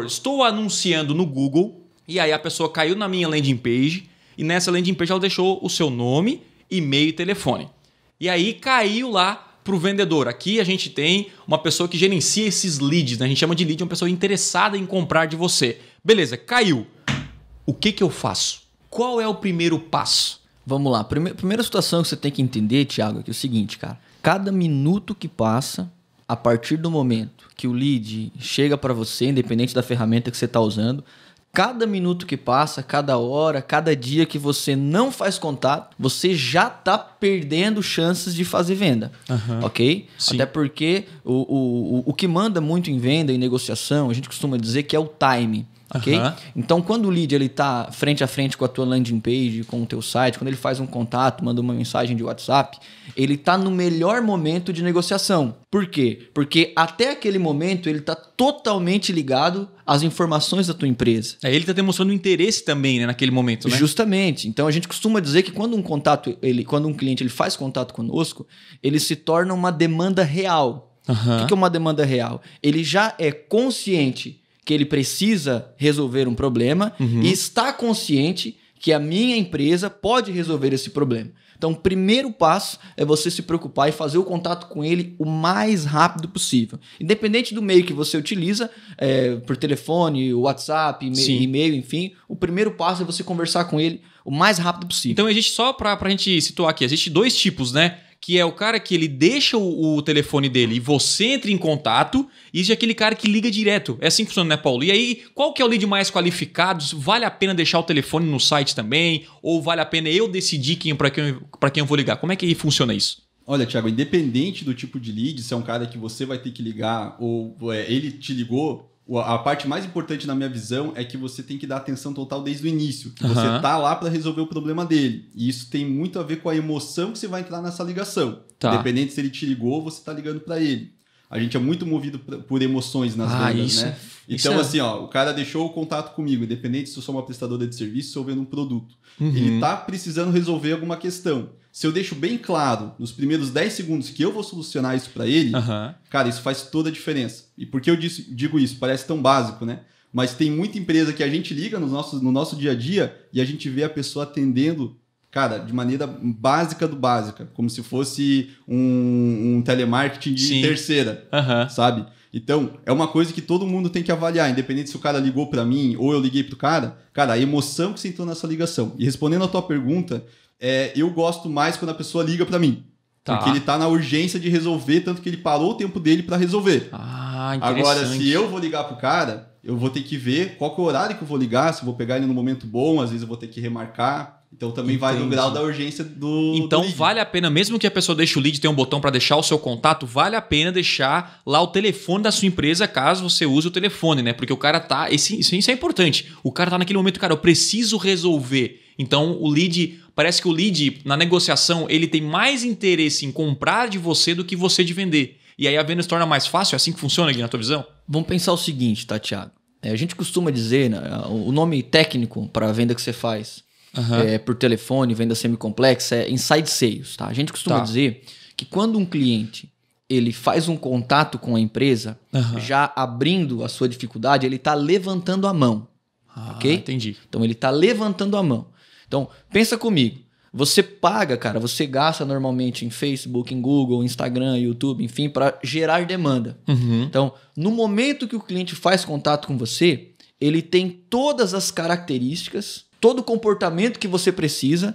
Estou anunciando no Google e aí a pessoa caiu na minha landing page e nessa landing page ela deixou o seu nome, e-mail e telefone. E aí caiu lá para o vendedor. Aqui a gente tem uma pessoa que gerencia esses leads, né? A gente chama de lead, uma pessoa interessada em comprar de você. Beleza, caiu. O que eu faço? Qual é o primeiro passo? Vamos lá. Primeira situação que você tem que entender, Thiago, é que é o seguinte, cara. Cada minuto que passa, a partir do momento que o lead chega para você, independente da ferramenta que você está usando, cada minuto que passa, cada hora, cada dia que você não faz contato, você já está perdendo chances de fazer venda. Ok? Sim. Até porque o que manda muito em venda e negociação, a gente costuma dizer que é o time. Ok? Então, quando o lead está frente a frente com a tua landing page, com o teu site, quando ele faz um contato, manda uma mensagem de WhatsApp, ele está no melhor momento de negociação. Por quê? Porque até aquele momento ele está totalmente ligado às informações da tua empresa. Ele está demonstrando interesse também, né, naquele momento, né? Justamente. Então, a gente costuma dizer que quando um cliente ele faz contato conosco, ele se torna uma demanda real. O que é uma demanda real? Ele já é consciente que ele precisa resolver um problema e está consciente que a minha empresa pode resolver esse problema. Então, o primeiro passo é você se preocupar e fazer o contato com ele o mais rápido possível. Independente do meio que você utiliza, por telefone, WhatsApp, e-mail, enfim, o primeiro passo é você conversar com ele o mais rápido possível. Então, existe só para a gente situar aqui, existe dois tipos, né? Que é o cara que ele deixa o telefone dele e você entra em contato, e existe aquele cara que liga direto. É assim que funciona, né, Paulo? E aí, qual que é o lead mais qualificado? Vale a pena deixar o telefone no site também? Ou vale a pena eu decidir para quem eu vou ligar? Como é que funciona isso? Olha, Thiago, independente do tipo de lead, se é um cara que você vai ter que ligar ou ele te ligou, a parte mais importante na minha visão é que você tem que dar atenção total desde o início. Que você tá lá para resolver o problema dele. E isso tem muito a ver com a emoção que você vai entrar nessa ligação. Tá. Independente se ele te ligou ou você tá ligando para ele. A gente é muito movido por emoções nas vendas, né? Então, assim, ó, o cara deixou o contato comigo, independente se eu sou uma prestadora de serviço ou vendo um produto. Ele tá precisando resolver alguma questão. Se eu deixo bem claro, nos primeiros 10 segundos, que eu vou solucionar isso para ele, cara, isso faz toda a diferença. E por que eu digo isso? Parece tão básico, né? Mas tem muita empresa que a gente liga no nosso dia a dia e a gente vê a pessoa atendendo, cara, de maneira básica do básica. Como se fosse um telemarketing de terceira, sabe? Então, é uma coisa que todo mundo tem que avaliar, independente se o cara ligou para mim ou eu liguei pro cara. Cara, a emoção que você entrou nessa ligação. E respondendo a tua pergunta, eu gosto mais quando a pessoa liga para mim. Tá. Porque ele tá na urgência de resolver, tanto que ele parou o tempo dele para resolver. Agora, se eu vou ligar pro cara, eu vou ter que ver qual que é o horário que eu vou ligar, se eu vou pegar ele no momento bom, às vezes eu vou ter que remarcar. Então também vai no grau da urgência do Então lead. Vale a pena, mesmo que a pessoa deixe o lead, tem um botão para deixar o seu contato, vale a pena deixar lá o telefone da sua empresa caso você use o telefone, né? Porque o cara tá... Isso é importante. O cara tá naquele momento, cara, eu preciso resolver. Então o lead... Parece que o lead, na negociação, ele tem mais interesse em comprar de você do que você de vender. E aí a venda se torna mais fácil? É assim que funciona aqui na tua visão? Vamos pensar o seguinte, tá, Thiago? A gente costuma dizer, né, o nome técnico para a venda que você faz por telefone, venda semi-complexa, é inside sales. Tá? A gente costuma dizer que quando um cliente ele faz um contato com a empresa, já abrindo a sua dificuldade, ele está levantando a mão. Ok? Entendi. Então ele está levantando a mão. Então, pensa comigo. Você paga, cara, você gasta normalmente em Facebook, em Google, Instagram, YouTube, enfim, para gerar demanda. Então, no momento que o cliente faz contato com você, ele tem todas as características, todo o comportamento que você precisa,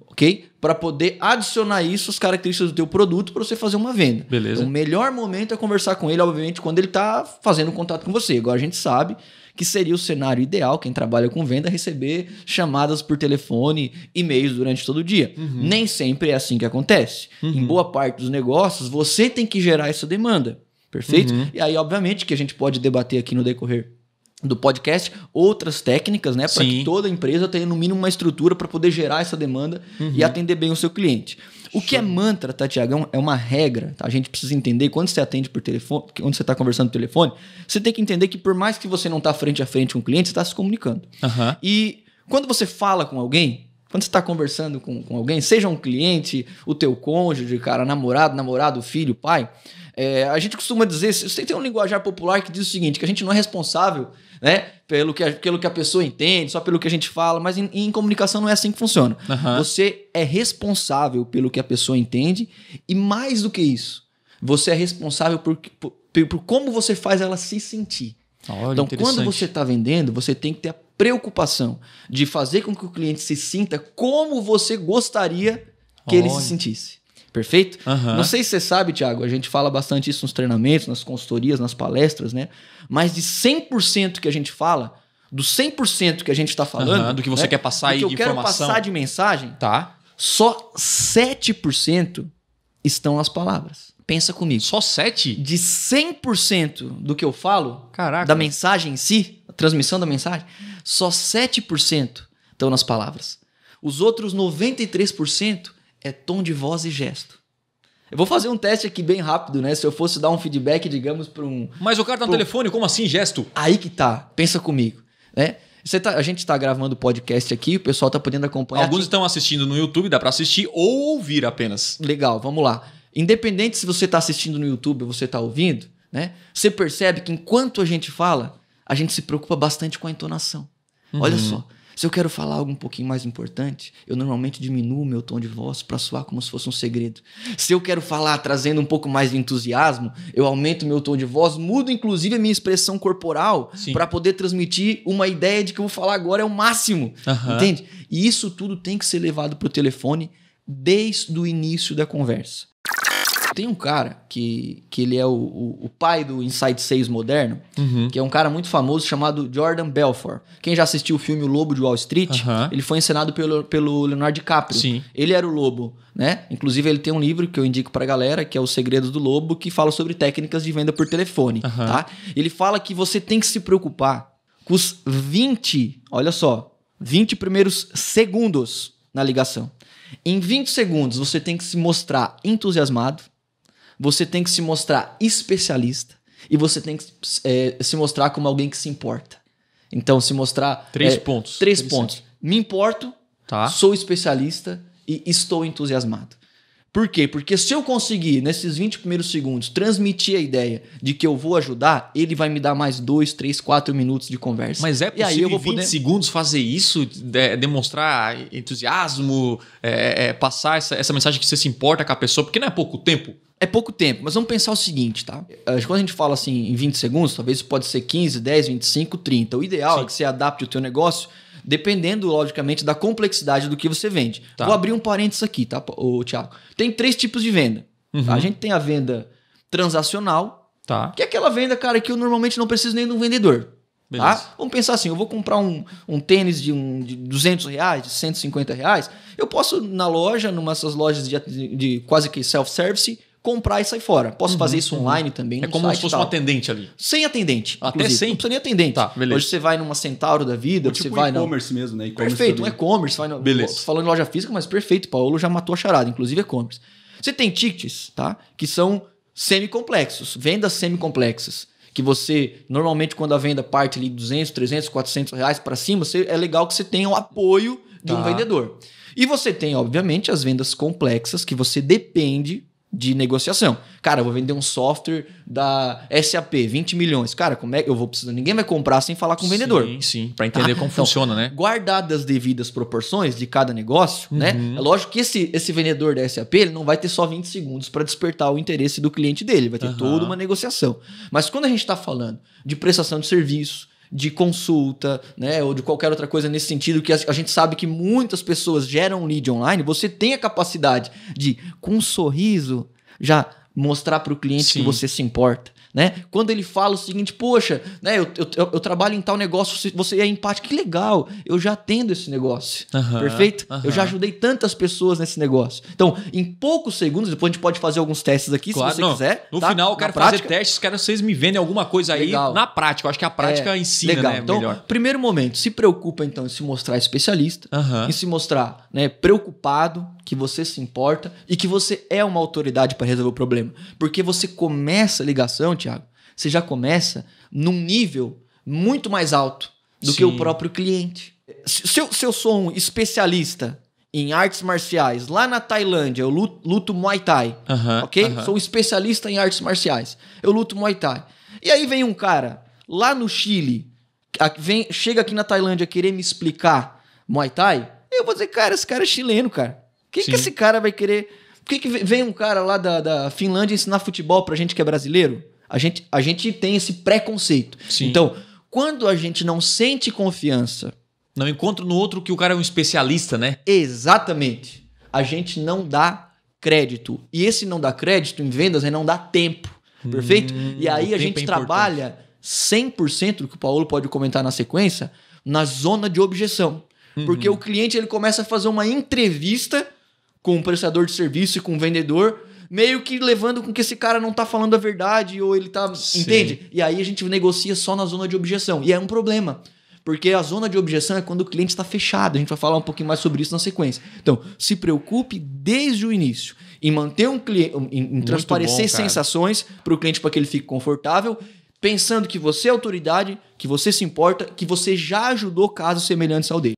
ok? Para poder adicionar isso, as características do teu produto para você fazer uma venda. Beleza. Então, o melhor momento é conversar com ele, obviamente, quando ele está fazendo contato com você. Agora, a gente sabe que seria o cenário ideal, quem trabalha com venda, receber chamadas por telefone, e-mails durante todo o dia. Nem sempre é assim que acontece. Em boa parte dos negócios, você tem que gerar essa demanda. Perfeito? E aí, obviamente, que a gente pode debater aqui no decorrer do podcast outras técnicas, né, para que toda empresa tenha no mínimo uma estrutura para poder gerar essa demanda e atender bem o seu cliente. O que é mantra, tá, Thiago? É uma regra. Tá? A gente precisa entender quando você atende por telefone, quando você está conversando por telefone, você tem que entender que por mais que você não está frente a frente com o cliente, você está se comunicando. E quando você fala com alguém, quando você está conversando com alguém, seja um cliente, o teu cônjuge, cara, namorado, filho, pai, A gente costuma dizer, você tem um linguajar popular que diz o seguinte, que a gente não é responsável, né, pelo que a pessoa entende, só pelo que a gente fala, mas em comunicação não é assim que funciona. Você é responsável pelo que a pessoa entende e mais do que isso, você é responsável por como você faz ela se sentir. Olha, então, quando você está vendendo, você tem que ter a preocupação de fazer com que o cliente se sinta como você gostaria que ele se sentisse. Perfeito? Não sei se você sabe, Thiago, a gente fala bastante isso nos treinamentos, nas consultorias, nas palestras, né? Mas de 100% que a gente fala, do 100% que a gente está falando... do que você quer passar aí de informação. Do que eu quero passar de mensagem, tá. Só 7% estão as palavras. Pensa comigo. Só 7%? De 100% do que eu falo, caraca, da mensagem em si, a transmissão da mensagem, só 7% estão nas palavras. Os outros 93% é tom de voz e gesto. Eu vou fazer um teste aqui bem rápido, né? Se eu fosse dar um feedback, digamos, para um... Mas o cara tá no telefone, como assim, gesto? Aí que tá. Pensa comigo, né? A gente tá gravando o podcast aqui, o pessoal tá podendo acompanhar. Alguns estão assistindo no YouTube, dá para assistir ou ouvir apenas. Legal, vamos lá. Independente se você está assistindo no YouTube ou você está ouvindo, né? Você percebe que enquanto a gente fala, a gente se preocupa bastante com a entonação. Olha só, se eu quero falar algo um pouquinho mais importante, eu normalmente diminuo o meu tom de voz para soar como se fosse um segredo. Se eu quero falar trazendo um pouco mais de entusiasmo, eu aumento o meu tom de voz, mudo inclusive a minha expressão corporal para poder transmitir uma ideia de que eu vou falar agora é o máximo. Entende? E isso tudo tem que ser levado para o telefone desde o início da conversa. Tem um cara que ele é o pai do Inside Sales moderno, que é um cara muito famoso chamado Jordan Belfort. Quem já assistiu o filme O Lobo de Wall Street, ele foi encenado pelo Leonardo DiCaprio. Sim. Ele era o lobo, né? Inclusive ele tem um livro que eu indico pra galera, que é Os Segredos do Lobo, que fala sobre técnicas de venda por telefone. Tá? Ele fala que você tem que se preocupar com os 20 primeiros segundos na ligação. Em 20 segundos você tem que se mostrar entusiasmado, você tem que se mostrar especialista e você tem que se mostrar como alguém que se importa. Então, se mostrar... 3 pontos. 3 pontos. Me importo, sou especialista e estou entusiasmado. Por quê? Porque se eu conseguir, nesses 20 primeiros segundos, transmitir a ideia de que eu vou ajudar, ele vai me dar mais 2, 3, 4 minutos de conversa. Mas é possível e aí eu vou em 20 segundos fazer isso? Demonstrar entusiasmo, passar essa mensagem que você se importa com a pessoa? Porque não é pouco tempo. É pouco tempo, mas vamos pensar o seguinte, tá? Quando a gente fala assim em 20 segundos, talvez pode ser 15, 10, 25, 30. O ideal é que você adapte o teu negócio dependendo, logicamente, da complexidade do que você vende. Vou abrir um parênteses aqui, tá, Thiago? Tem 3 tipos de venda. Tá? A gente tem a venda transacional, que é aquela venda, cara, que eu normalmente não preciso nem de um vendedor. Tá? Vamos pensar assim, eu vou comprar um tênis de R$200, de R$150. Eu posso, na loja, nessas lojas de quase que self-service, comprar e sair fora. Posso fazer isso online também. É como se fosse um atendente ali. Sem atendente. Até sem? Não precisa nem atendente. Tá, beleza. Hoje você vai numa Centauro da vida, tipo você vai e-commerce mesmo, né? Perfeito, um e-commerce. Tô falando em loja física, mas perfeito. Paulo já matou a charada, inclusive e-commerce. Você tem tickets, tá? Que são semi-complexos, vendas semi-complexas. Que você, normalmente, quando a venda parte ali de 200, 300, 400 reais para cima, é legal que você tenha o apoio de um vendedor. E você tem, obviamente, as vendas complexas que você depende de negociação. Cara, eu vou vender um software da SAP, 20 milhões. Cara, como é que eu vou precisar? Ninguém vai comprar sem falar com o vendedor. Sim, para entender como funciona, né? Guardadas as devidas proporções de cada negócio, né? É lógico que esse vendedor da SAP, ele não vai ter só 20 segundos para despertar o interesse do cliente dele, vai ter toda uma negociação. Mas quando a gente está falando de prestação de serviço, de consulta, né, ou de qualquer outra coisa nesse sentido, que a gente sabe que muitas pessoas geram lead online, você tem a capacidade de, com um sorriso, já mostrar para o cliente que você se importa. Né? Quando ele fala o seguinte, poxa, né, eu trabalho em tal negócio, você é empático, que legal, eu já atendo esse negócio, perfeito? Eu já ajudei tantas pessoas nesse negócio. Então, em poucos segundos, depois a gente pode fazer alguns testes aqui, se você quiser. No final, eu quero fazer testes, quero que vocês me vendem alguma coisa aí na prática. Eu acho que a prática ensina, né? Então, melhor. Primeiro momento, se preocupa então em se mostrar especialista, em se mostrar, né, preocupado, que você se importa e que você é uma autoridade para resolver o problema. Porque você começa a ligação, Thiago, você já começa num nível muito mais alto do que o próprio cliente. Se eu sou um especialista em artes marciais lá na Tailândia, eu luto Muay Thai, ok? Sou especialista em artes marciais. Eu luto Muay Thai. E aí vem um cara lá no Chile, chega aqui na Tailândia querer me explicar Muay Thai, eu vou dizer, cara, esse cara é chileno, cara. O que esse cara vai querer... Por que vem um cara lá da Finlândia ensinar futebol pra gente que é brasileiro? A gente tem esse preconceito. Sim. Então, quando a gente não sente confiança... Não encontro no outro que o cara é um especialista, né? Exatamente. A gente não dá crédito. E esse não dá crédito em vendas é não dar tempo. Perfeito? E aí a gente trabalha 100% do que o Paulo pode comentar na sequência, na zona de objeção. Porque o cliente ele começa a fazer uma entrevista com um prestador de serviço e com um vendedor, meio que levando com que esse cara não tá falando a verdade ou ele tá... Sim. Entende? E aí a gente negocia só na zona de objeção. E é um problema. Porque a zona de objeção é quando o cliente está fechado. A gente vai falar um pouquinho mais sobre isso na sequência. Então, se preocupe desde o início em manter um cliente, em transparecer sensações para o cliente para que ele fique confortável, pensando que você é autoridade, que você se importa, que você já ajudou casos semelhantes ao dele.